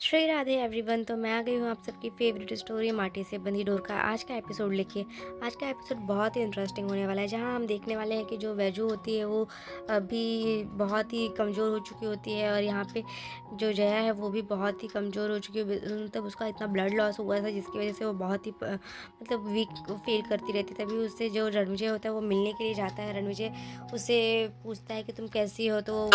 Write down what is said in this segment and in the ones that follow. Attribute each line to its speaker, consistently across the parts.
Speaker 1: Shri Radhe everyone. तो मैं आ गई हूँ आप सबकी फेवरेट स्टोरी माटी से बंधी डोर का आज का एपिसोड लेके। आज का एपिसोड बहुत ही इंटरेस्टिंग होने वाला है, जहाँ हम देखने वाले हैं कि जो वैजू होती है वो अभी बहुत ही कमज़ोर हो चुकी होती है, और यहाँ पे जो जया है वो भी बहुत ही कमज़ोर हो चुकी है। मतलब उसका इतना ब्लड लॉस हुआ था जिसकी वजह से वो बहुत ही मतलब वीक फील करती रहती। तभी उससे जो रणविजय होता है वो मिलने के लिए जाता है। रणविजय उससे पूछता है कि तुम कैसी हो, तो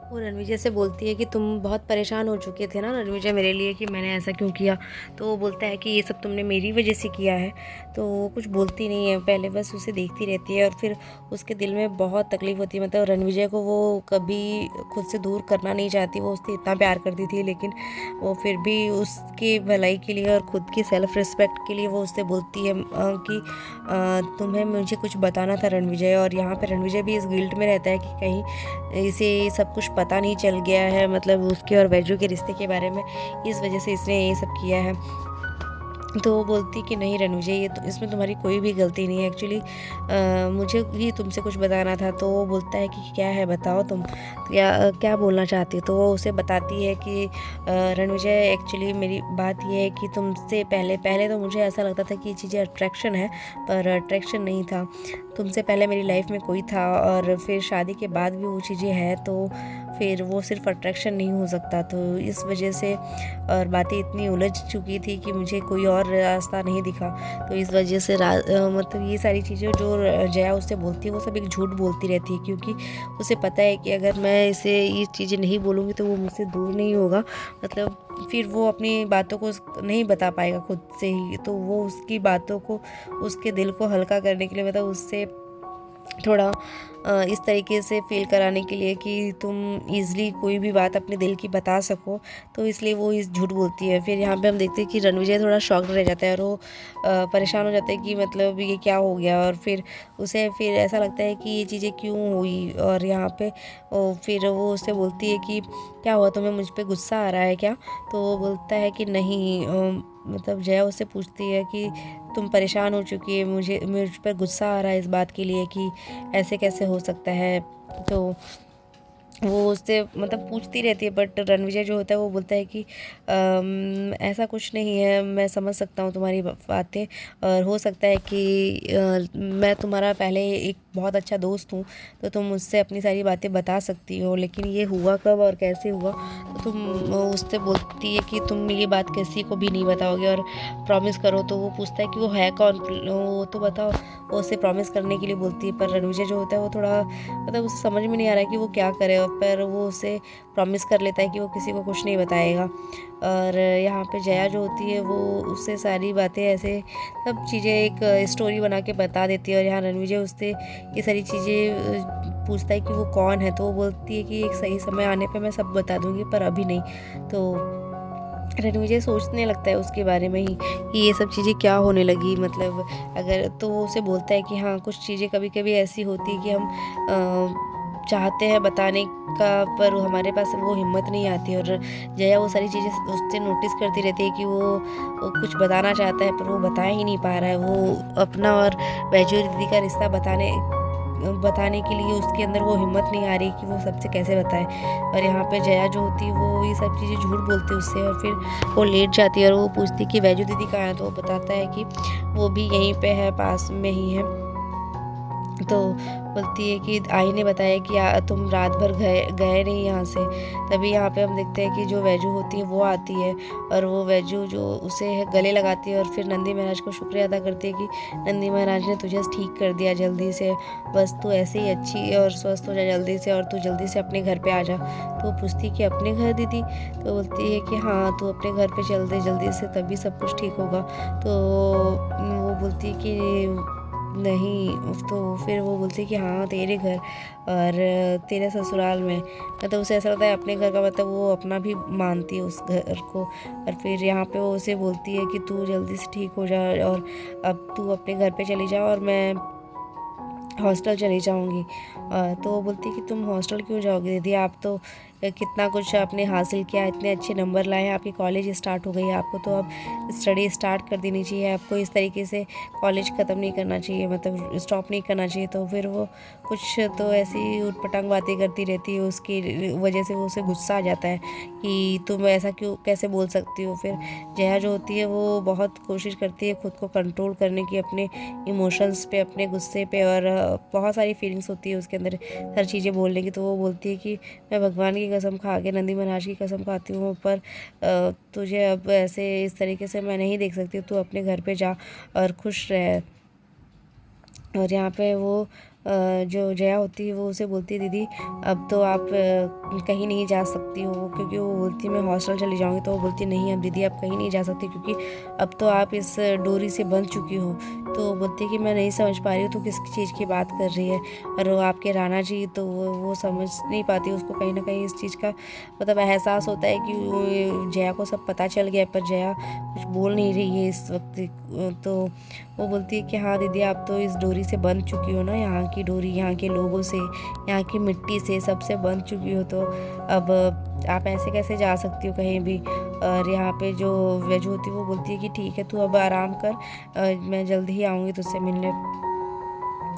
Speaker 1: वो रणविजय से बोलती है कि तुम बहुत परेशान हो चुके थे ना रणविजय मेरे लिए, कि मैंने ऐसा क्यों किया। तो वो बोलता है कि ये सब तुमने मेरी वजह से किया है। तो वो कुछ बोलती नहीं है, पहले बस उसे देखती रहती है, और फिर उसके दिल में बहुत तकलीफ़ होती है। मतलब रणविजय को वो कभी खुद से दूर करना नहीं चाहती, वो उससे इतना प्यार करती थी, लेकिन वो फिर भी उसकी भलाई के लिए और ख़ुद की सेल्फ़ रिस्पेक्ट के लिए वो उससे बोलती है कि तुम्हें मुझे कुछ बताना था रणविजय। और यहाँ पर रणविजय भी इस गिल्ट में रहता है कि कहीं इसे सब कुछ पता नहीं चल गया है, मतलब उसके और वैजू के रिश्ते के बारे में, इस वजह से इसने ये सब किया है। तो वो बोलती कि नहीं रणविजय, ये तो इसमें तुम्हारी कोई भी गलती नहीं है, एक्चुअली मुझे ही तुमसे कुछ बताना था। तो वो बोलता है कि क्या है, बताओ तुम क्या क्या बोलना चाहती हो। तो वो उसे बताती है कि रणविजय, एक्चुअली मेरी बात ये है कि तुमसे पहले पहले तो मुझे ऐसा लगता था कि ये चीज़ें अट्रैक्शन है, पर अट्रैक्शन नहीं था। तुमसे पहले मेरी लाइफ में कोई था, और फिर शादी के बाद भी वो चीज़ें हैं, तो फिर वो सिर्फ अट्रैक्शन नहीं हो सकता। तो इस वजह से और बातें इतनी उलझ चुकी थी कि मुझे कोई और रास्ता नहीं दिखा। तो इस वजह से मतलब ये सारी चीज़ें जो जया उससे बोलती है वो सब एक झूठ बोलती रहती है, क्योंकि उसे पता है कि अगर मैं इसे ये चीज़ें नहीं बोलूँगी तो वो मुझसे दूर नहीं होगा, मतलब फिर वो अपनी बातों को नहीं बता पाएगा खुद से ही। तो वो उसकी बातों को, उसके दिल को हल्का करने के लिए, मतलब उससे थोड़ा इस तरीके से फ़ील कराने के लिए कि तुम ईज़िली कोई भी बात अपने दिल की बता सको, तो इसलिए वो इस झूठ बोलती है। फिर यहाँ पे हम देखते हैं कि रणविजय थोड़ा शॉक्ड रह जाता है, और वो परेशान हो जाता है कि मतलब ये क्या हो गया। और फिर उसे फिर ऐसा लगता है कि ये चीज़ें क्यों हुई। और यहाँ पे फिर वो उससे बोलती है कि क्या हुआ, तुम्हें मुझ पे गुस्सा आ रहा है क्या। तो वो बोलता है कि नहीं, मतलब जया उससे पूछती है कि तुम परेशान हो चुकी है, मुझ पर गुस्सा आ रहा है इस बात के लिए कि ऐसे कैसे हो सकता है। तो वो उससे मतलब पूछती रहती है, बट रणविजय जो होता है वो बोलता है कि ऐसा कुछ नहीं है, मैं समझ सकता हूँ तुम्हारी बातें, और हो सकता है कि मैं तुम्हारा पहले एक बहुत अच्छा दोस्त हूँ, तो तुम मुझसे अपनी सारी बातें बता सकती हो, लेकिन ये हुआ कब और कैसे हुआ, तो तुम उससे बोलती है कि तुम ये बात किसी को भी नहीं बताओगे, और प्रॉमिस करो। तो वो पूछता है कि वो है कौन, वो तो बताओ। वो उससे प्रॉमिस करने के लिए बोलती है, पर रणविजय जो होता है वो थोड़ा, मतलब उसे समझ में नहीं आ रहा है कि वो क्या करे, पर वो उसे प्रॉमिस कर लेता है कि वो किसी को कुछ नहीं बताएगा। और यहाँ पे जया जो होती है वो उससे सारी बातें ऐसे सब चीज़ें एक स्टोरी बना के बता देती है। और यहाँ रणविजय उससे ये सारी चीज़ें पूछता है कि वो कौन है, तो वो बोलती है कि एक सही समय आने पे मैं सब बता दूँगी, पर अभी नहीं। तो रणविजय सोचने लगता है उसके बारे में ही कि ये सब चीज़ें क्या होने लगी, मतलब अगर, तो वो उसे बोलता है कि हाँ, कुछ चीज़ें कभी कभी ऐसी होती है कि हम चाहते हैं बताने का, पर हमारे पास वो हिम्मत नहीं आती। और जया वो सारी चीज़ें उससे नोटिस करती रहती है कि वो कुछ बताना चाहता है पर वो बता ही नहीं पा रहा है। वो अपना और वैजू दीदी का रिश्ता बताने के लिए उसके अंदर वो हिम्मत नहीं आ रही कि वो सबसे कैसे बताए। और यहाँ पे जया जो होती है वो ये सब चीज़ें झूठ बोलती है उससे, और फिर वो लेट जाती है, और वो पूछती है कि वैजू दीदी कहाँ है। तो वो बताता है कि वो भी यहीं पे है, पास में ही है। तो बोलती है कि आई ने बताया कि तुम रात भर गए नहीं यहाँ से। तभी यहाँ पे हम देखते हैं कि जो वैजू होती है वो आती है, और वो वैजू जो उसे गले लगाती है, और फिर नंदी महाराज को शुक्रिया अदा करती है कि नंदी महाराज ने तुझे ठीक कर दिया जल्दी से, बस तू ऐसे ही अच्छी और स्वस्थ हो जा जल्दी से, और तू जल्दी से अपने घर पे आ जा। तो वो पूछती है कि अपने घर दीदी। तो बोलती है कि हाँ, तू अपने घर पे चल दे जल्दी से, तभी सब कुछ ठीक होगा। तो वो बोलती है कि नहीं। तो फिर वो बोलती है कि हाँ, तेरे घर और तेरे ससुराल में, मतलब उसे ऐसा लगता है अपने घर का, मतलब वो अपना भी मानती है उस घर को। और फिर यहाँ पे वो उसे बोलती है कि तू जल्दी से ठीक हो जा, और अब तू अपने घर पे चली जा, और मैं हॉस्टल चली जाऊँगी। तो वो बोलती है कि तुम हॉस्टल क्यों जाओगी दीदी, आप तो कितना कुछ आपने हासिल किया, इतने अच्छे नंबर लाए हैं, आपकी कॉलेज स्टार्ट हो गई है, आपको तो अब स्टडी स्टार्ट कर देनी चाहिए, आपको इस तरीके से कॉलेज ख़त्म नहीं करना चाहिए, मतलब स्टॉप नहीं करना चाहिए। तो फिर वो कुछ तो ऐसी उटपटांग बातें करती रहती है, उसकी वजह से वो उसे गुस्सा आ जाता है कि तुम ऐसा क्यों कैसे बोल सकती हो। फिर जया जो होती है वो बहुत कोशिश करती है खुद को कंट्रोल करने की, अपने इमोशंस पे, अपने गुस्से पे, और बहुत सारी फीलिंग्स होती है उसके अंदर हर चीज़ें बोलने की। तो वो बोलती है कि मैं भगवान की कसम खा के, नंदी महाराज की कसम खाती हूँ, पर तुझे अब ऐसे इस तरीके से मैं नहीं देख सकती, तू अपने घर पे जा और खुश रह। और यहाँ पे वो जो जया होती है वो उसे बोलती है दीदी अब तो आप कहीं नहीं जा सकती हो, क्योंकि वो बोलती है मैं हॉस्टल चली जाऊँगी। तो वो बोलती है नहीं अब दीदी आप कहीं नहीं जा सकती, क्योंकि अब तो आप इस डोरी से बंध चुकी हो। तो वो बोलती है कि मैं नहीं समझ पा रही हूँ तो किस चीज़ की बात कर रही है। और वो आपके राणा जी, तो वो समझ नहीं पाती, उसको कहीं ना कहीं इस चीज़ का मतलब एहसास होता है कि जया को सब पता चल गया, पर जया कुछ बोल नहीं रही है इस वक्त। तो वो बोलती है कि हाँ दीदी आप तो इस डोरी से बंध चुकी हो ना, यहाँ की डोरी, यहाँ के लोगों से, यहाँ की मिट्टी से, सबसे बंध चुकी हो। तो अब आप ऐसे कैसे जा सकती हो कहीं भी। और यहाँ पे जो वेजू होती है वो बोलती है कि ठीक है तू अब आराम कर, मैं जल्दी ही आऊँगी तुझसे मिलने,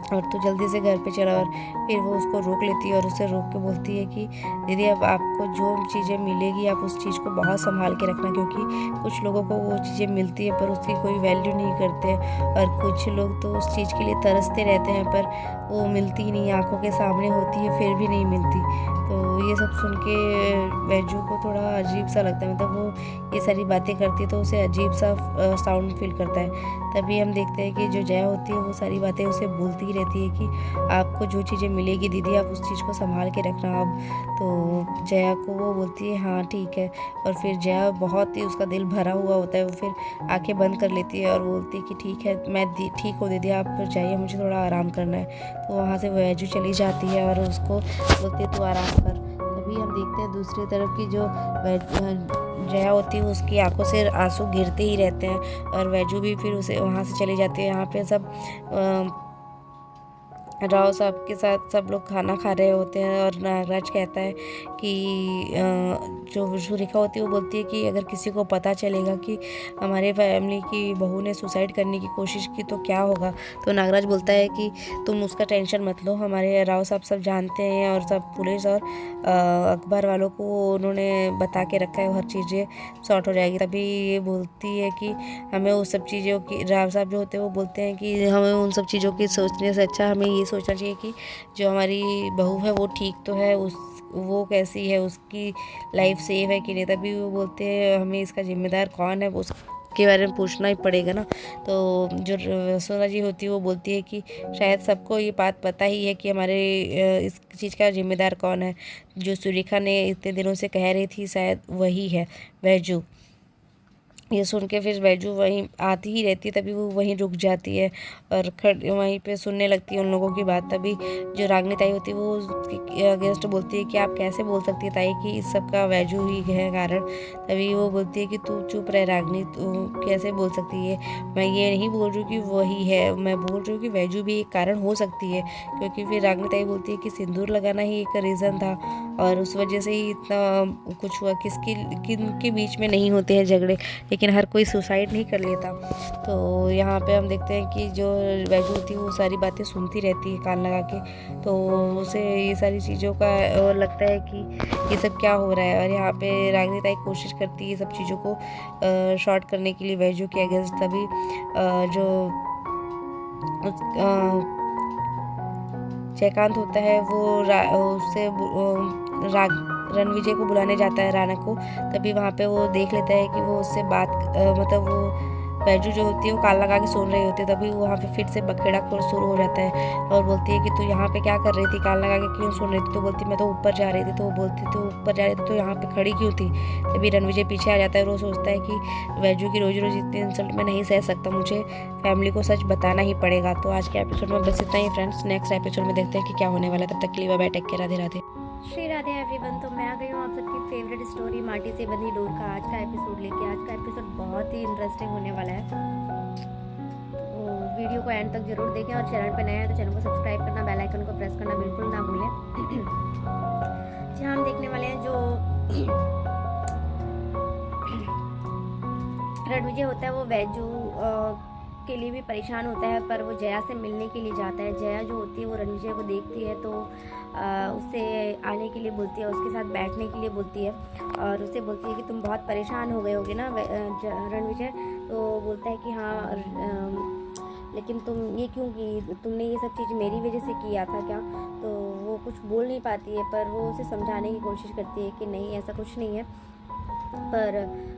Speaker 1: और तू जल्दी से घर पे चला। और फिर वो उसको रोक लेती है और उसे रोक के बोलती है कि दीदी अब आपको जो चीज़ें मिलेगी आप उस चीज़ को बहुत संभाल के रखना, क्योंकि कुछ लोगों को वो चीज़ें मिलती है पर उसकी कोई वैल्यू नहीं करते, और कुछ लोग तो उस चीज़ के लिए तरसते रहते हैं पर वो मिलती ही नहीं, आंखों के सामने होती है फिर भी नहीं मिलती। तो ये सब सुन के वैजू को थोड़ा अजीब सा लगता है, मतलब वो ये सारी बातें करती है तो उसे अजीब सा साउंड फील करता है। तभी हम देखते हैं कि जो जया होती है वो सारी बातें उसे बोलती ही रहती है कि आपको जो चीज़ें मिलेगी दीदी आप उस चीज़ को संभाल के रखना अब। तो जया को वो बोलती है हाँ ठीक है, और फिर जया बहुत ही उसका दिल भरा हुआ होता है, वो फिर आंखें बंद कर लेती है और बोलती है कि ठीक है मैं ठीक हो दीदी आप जाइए, मुझे थोड़ा आराम करना है। तो वहाँ से वैजू चली जाती है और उसको बोलती है तू आराम कर। तभी हम देखते हैं दूसरी तरफ की जो जया होती है उसकी आंखों से आंसू गिरते ही रहते हैं, और वैजू भी फिर उसे वहाँ से चली जाती है। यहाँ पे सब राव साहब के साथ सब लोग खाना खा रहे होते हैं, और नागराज कहता है कि जो सुरेखा होती है वो बोलती है कि अगर किसी को पता चलेगा कि हमारे फैमिली की बहू ने सुसाइड करने की कोशिश की तो क्या होगा। तो नागराज बोलता है कि तुम उसका टेंशन मत लो, हमारे राव साहब सब जानते हैं, और सब पुलिस और अखबार वालों को उन्होंने बता के रखा है, हर चीज़ें सॉर्ट हो जाएगी। तभी ये बोलती है कि हमें उस सब चीज़ों की, राव साहब जो होते हैं वो बोलते हैं कि हमें उन सब चीज़ों की सोचने से अच्छा हमें ये सोचना चाहिए कि जो हमारी बहू है वो ठीक तो है, उस वो कैसी है, उसकी लाइफ सेफ है कि नहीं। तभी वो बोलते हैं हमें इसका जिम्मेदार कौन है वो उसके बारे में पूछना ही पड़ेगा ना। तो जो सोना जी होती है वो बोलती है कि शायद सबको ये बात पता ही है कि हमारे इस चीज़ का जिम्मेदार कौन है, जो सुरेखा ने इतने दिनों से कह रही थी शायद वही है वैजू। ये सुन के फिर वैजू वहीं आती ही रहती है, तभी वो वहीं रुक जाती है और वहीं पे सुनने लगती है उन लोगों की बात। तभी जो रागनी ताई होती है वो उसके अगेंस्ट बोलती है कि आप कैसे बोल सकती है ताई कि इस सब का वैजू ही है कारण। तभी वो बोलती है कि तू चुप रह रागनी, तू कैसे बोल सकती है, मैं ये नहीं बोल रही हूँ कि वही है, मैं बोल रही हूँ कि वैजू भी एक कारण हो सकती है। क्योंकि फिर रागनी ताई बोलती है कि सिंदूर लगाना ही एक रीज़न था और उस वजह से ही इतना कुछ हुआ, किनके बीच में नहीं होते हैं झगड़े, लेकिन हर कोई सुसाइड नहीं कर लेता। तो यहाँ पे हम देखते हैं कि जो वैजू होती है वो सारी बातें सुनती रहती है कान लगा के, तो उसे ये सारी चीज़ों का और लगता है कि ये सब क्या हो रहा है। और यहाँ पे रागनी ताई कोशिश करती है सब चीज़ों को शॉर्ट करने के लिए वैजू के अगेंस्ट। तभी जो जयकांत होता है वो उससे रणविजय को बुलाने जाता है राणा को। तभी वहाँ पे वो देख लेता है कि वो उससे बात मतलब वो वैजू जो होती है वो कान लगा के सुन रही होती है। तभी वहाँ पे फिर से बखेड़ा शुरू हो जाता है और बोलती है कि तू यहाँ पे क्या कर रही थी, कान लगा के क्यों सुन रही थी। तो बोलती मैं तो ऊपर जा रही थी। तो वो बोलती तो ऊपर जा रही थी तो यहाँ पे खड़ी क्यों थी। तभी रणविजय पीछे आ जाता है और वो सोचता है कि वैजू की रोज रोज इतनी इंसल्ट मैं नहीं सह सकता, मुझे फैमिली को सच बताना ही पड़ेगा। तो आज के एपिसोड में बस इतना ही फ्रेंड्स, नेक्स्ट एपिसोड में देखते हैं कि क्या होने वाला है। तब तक के लिए bye, take care, Radhe Radhe. Shri Radhe everyone. तो मैं आ गई हूँ आप सबकी फेवरेट स्टोरी माटी से बंधी डोर का आज का एपिसोड लेके। आज का एपिसोड बहुत ही इंटरेस्टिंग होने वाला है, तो वीडियो को एंड तक जरूर देखें। और चैनल पर नया है तो चैनल को सब्सक्राइब करना, बेल आइकन को प्रेस करना बिल्कुल ना भूलें। जहाँ हम देखने वाले हैं जो रणविजय होता है वो वैजू के लिए भी परेशान होता है, पर वो जया से मिलने के लिए जाता है। जया जो होती है वो रणविजय को देखती है तो उससे आने के लिए बोलती है, उसके साथ बैठने के लिए बोलती है और उससे बोलती है कि तुम बहुत परेशान हो गए होगे ना रणविजय। तो बोलता है कि हाँ लेकिन तुम ये क्यों की, तुमने ये सब चीज़ मेरी वजह से किया था क्या। तो वो कुछ बोल नहीं पाती है, पर वो उसे समझाने की कोशिश करती है कि नहीं ऐसा कुछ नहीं है। पर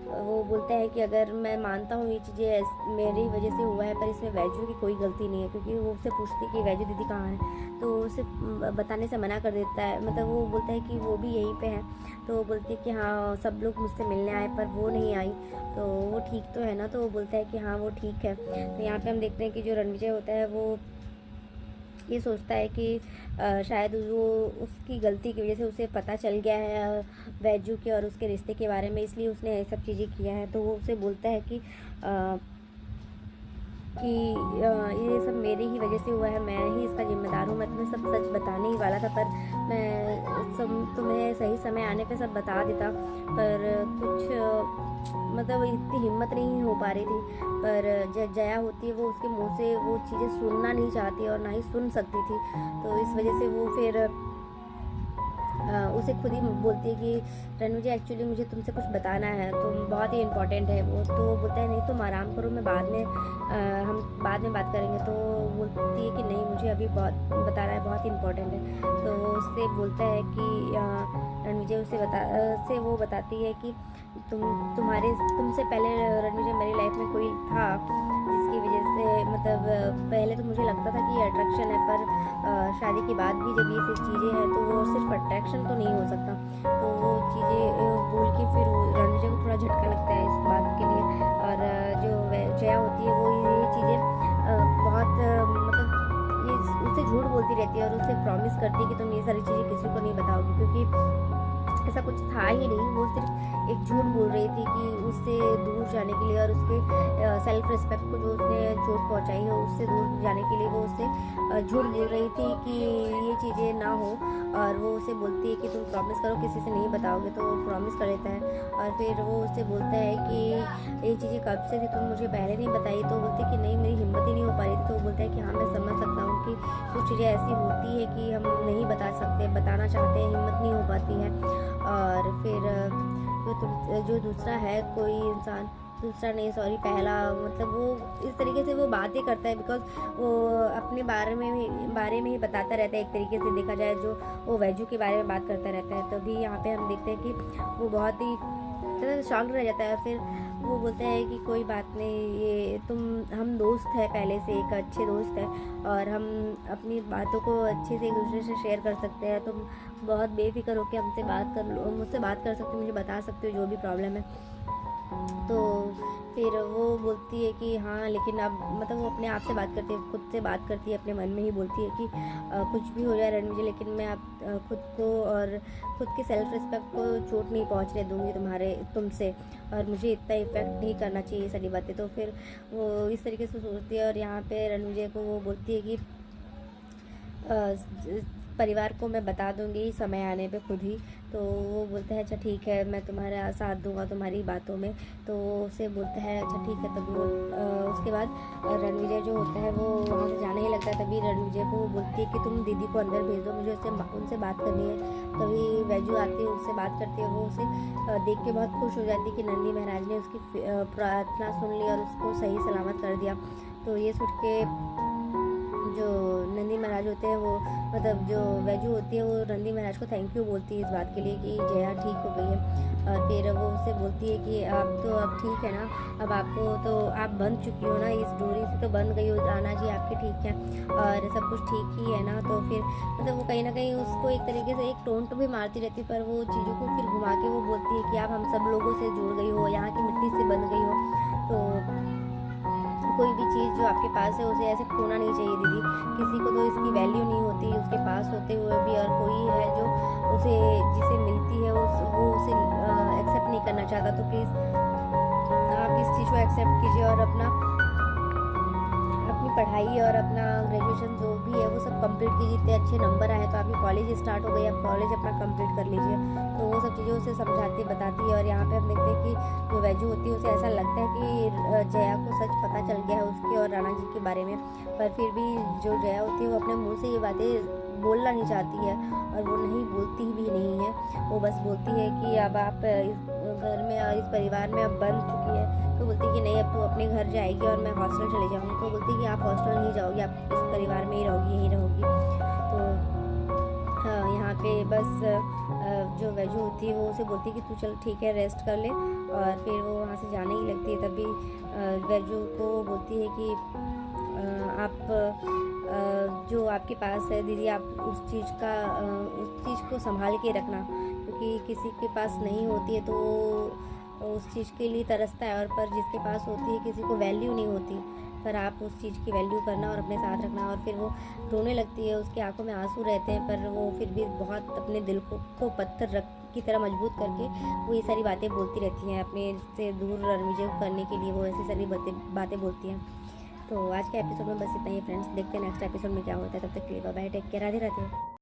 Speaker 1: वो बोलता है कि अगर मैं मानता हूँ ये चीज़ें मेरी वजह से हुआ है, पर इसमें वैजू की कोई गलती नहीं है, क्योंकि वो उससे पूछती है कि वैजू दीदी कहाँ है, तो उसे बताने से मना कर देता है। मतलब वो बोलता है कि वो भी यहीं पे है। तो वो बोलती है कि हाँ सब लोग मुझसे मिलने आए पर वो नहीं आई, तो वो ठीक तो है ना। तो वो बोलता है कि हाँ वो ठीक है। तो यहाँ पर हम देखते हैं कि जो रणविजय होता है वो ये सोचता है कि शायद वो उसकी गलती की वजह से उसे पता चल गया है वैजू के और उसके रिश्ते के बारे में, इसलिए उसने ये सब चीज़ें किया है। तो वो उसे बोलता है कि ये सब मेरी ही वजह से हुआ है, मैं ही इसका जिम्मेदार हूँ। मैं तुम्हें सब सच बताने ही वाला था, पर मैं तुम्हें सही समय आने पे सब बता देता, पर कुछ मतलब इतनी हिम्मत नहीं हो पा रही थी। पर जया होती है वो उसके मुंह से वो चीज़ें सुनना नहीं चाहती और ना ही सुन सकती थी। तो इस वजह से वो फिर उसे खुद ही बोलती है कि रणविजय एक्चुअली मुझे तुमसे कुछ बताना है, तुम बहुत ही इम्पोर्टेंट है वो। तो बोलता है नहीं तुम आराम करो, मैं हम बाद में बात करेंगे। तो बोलती है कि नहीं मुझे अभी बहुत बताना है, बहुत इम्पोर्टेंट है। तो उससे बोलता है कि रणविजय से वो बताती है कि तुमसे पहले रणविजय मेरी लाइफ में कोई था जिसकी वजह से मतलब पहले तो मुझे लगता था कि ये अट्रैक्शन है, पर शादी के बाद भी जब ये सब चीज़ें हैं तो वो सिर्फ अट्रैक्शन तो नहीं हो सकता। तो वो चीज़ें बोल के फिर रणविजय को थोड़ा झटका लगता है इस बात के लिए। और जो जया होती है वो ये चीज़ें बहुत मतलब ये उससे झूठ बोलती रहती है और उससे प्रॉमिस करती है कि तुम ये सारी चीज़ें किसी को नहीं बताओगी, क्योंकि ऐसा कुछ था ही नहीं। वो सिर्फ एक झूठ बोल रही थी कि उससे दूर जाने के लिए और उसके सेल्फ रिस्पेक्ट को जो उसने चोट पहुंचाई है उससे दूर जाने के लिए वो उससे झूठ बोल रही थी कि ये चीज़ें ना हो। और वो उसे बोलती है कि तुम प्रॉमिस करो किसी से नहीं बताओगे। तो वो प्रॉमिस कर लेता है और फिर वो उससे बोलता है कि ये चीज़ें कब से थी, तुम मुझे पहले नहीं बताई। तो बोलती है कि नहीं मेरी हिम्मत ही नहीं हो पा रही थी। तो वो बोलता है कि हाँ मैं समझ सकता हूँ कि कुछ चीज़ें ऐसी होती है कि हम नहीं बता सकते, बताना चाहते हैं, हिम्मत नहीं हो पाती है। और फिर जो दूसरा है कोई इंसान, दूसरा नहीं सॉरी पहला, मतलब वो इस तरीके से वो बातें करता है बिकॉज वो अपने बारे में ही बताता रहता है। एक तरीके से देखा जाए जो वो वैजू के बारे में बात करता रहता है। तभी यहाँ पे हम देखते हैं कि वो बहुत ही शॉक्ड रह जाता है। फिर वो बोलता है कि कोई बात नहीं, ये हम दोस्त हैं पहले से, एक अच्छे दोस्त हैं और हम अपनी बातों को अच्छे से एक दूसरे से शेयर कर सकते हैं। तुम बहुत बेफिक्र होकर मुझसे बात कर सकते हो, मुझे बता सकते हो जो भी प्रॉब्लम है। तो फिर वो बोलती है कि हाँ लेकिन अब मतलब वो अपने आप से बात करती है, खुद से बात करती है, अपने मन में ही बोलती है कि कुछ भी हो जाए रणविजय, लेकिन मैं अब खुद को और खुद के सेल्फ रिस्पेक्ट को चोट नहीं पहुंचने दूंगी तुमसे, और मुझे इतना इफेक्ट नहीं करना चाहिए ये सारी बातें। तो फिर वो इस तरीके से सोचती है और यहाँ पे रणविजय को वो बोलती है कि परिवार को मैं बता दूंगी समय आने पे खुद ही। तो वो बोलता है अच्छा ठीक है, मैं तुम्हारा साथ दूंगा तुम्हारी बातों में। तो उसे बोलता है अच्छा ठीक है। तभी वो उसके बाद रणविजय जो होता है वो वहाँ से जाने ही लगता है। तभी रणविजय को वो बोलती है कि तुम दीदी को अंदर भेज दो, मुझे उनसे बात करनी है। तभी वैजू आती है, उससे बात करती है। वो उसे देख के बहुत खुश हो जाती है कि नंदी महाराज ने उसकी प्रार्थना सुन ली और उसको सही सलामत कर दिया। तो ये सुन के जो नंदी महाराज होते हैं वो मतलब जो वैजू होती है वो नंदी महाराज को थैंक यू बोलती है इस बात के लिए कि जया ठीक हो गई है। और फिर वो उससे बोलती है कि आप तो अब ठीक है ना, अब आपको तो आप बन चुकी हो ना, इस डोरी से तो बन गई हो, आना जी आपके ठीक है और सब कुछ ठीक ही है ना। तो फिर मतलब वो कहीं ना कहीं उसको एक तरीके से एक टोंट भी मारती रहती, पर वो चीज़ों को फिर घुमा के वो बोलती है कि आप हम सब लोगों से जुड़ गई हो, यहाँ की मिट्टी से बन गई हो। तो कोई भी चीज़ जो आपके पास है उसे ऐसे खोना नहीं चाहिए दीदी। किसी को तो इसकी वैल्यू नहीं होती उसके पास होते हुए भी, और कोई है जो जिसे मिलती है वो उसे एक्सेप्ट नहीं करना चाहता। तो प्लीज़ आप इस चीज़ को एक्सेप्ट कीजिए और अपनी पढ़ाई और अपना ग्रेजुएशन जो भी है वो सब कंप्लीट कीजिए। इतने अच्छे नंबर आए तो आपकी कॉलेज स्टार्ट हो गई, आप कॉलेज अपना कंप्लीट कर लीजिए। तो वो सब चीज़ें उसे समझाती बताती है। और यहाँ पे हम देखते हैं कि जो वैजू होती है उसे ऐसा लगता है कि जया को सच पता चल गया है उसके और राणा जी के बारे में, पर फिर भी जो जया होती है वो अपने मुँह से ये बातें बोलना नहीं चाहती है और वो नहीं बोलती भी नहीं है। वो बस बोलती है कि अब आप इस घर में और इस परिवार में अब बन चुकी है। तो बोलती है कि नहीं, अब तू अपने घर जाएगी और मैं हॉस्टल चले जाऊँगी। तो बोलती है कि आप हॉस्टल नहीं जाओगी, आप इस परिवार में ही रहोगी, यहीं रहोगी। तो हाँ, यहाँ पे बस जो वैजू होती है वो उसे बोलती है कि तू चल ठीक है, रेस्ट कर ले। और फिर वो वहाँ से जाने ही लगती है। तभी वैजू को बोलती है कि आप जो आपके पास है दीदी, आप उस चीज़ को संभाल के रखना, क्योंकि किसी के पास नहीं होती है तो उस चीज़ के लिए तरसता है, और पर जिसके पास होती है किसी को वैल्यू नहीं होती। पर आप उस चीज़ की वैल्यू करना और अपने साथ रखना। और फिर वो रोने लगती है, उसकी आंखों में आंसू रहते हैं, पर वो फिर भी बहुत अपने दिल को पत्थर रख की तरह मजबूत करके वो ये सारी बातें बोलती रहती हैं। अपने से दूर रणविजय करने के लिए वो ऐसी सारी बातें बोलती हैं। तो आज के एपिसोड में बस इतना ही फ्रेंड्स, देखते हैं नेक्स्ट एपिसोड में क्या होता है। तब तक के लिए bye bye, take care, Radhe Radhe.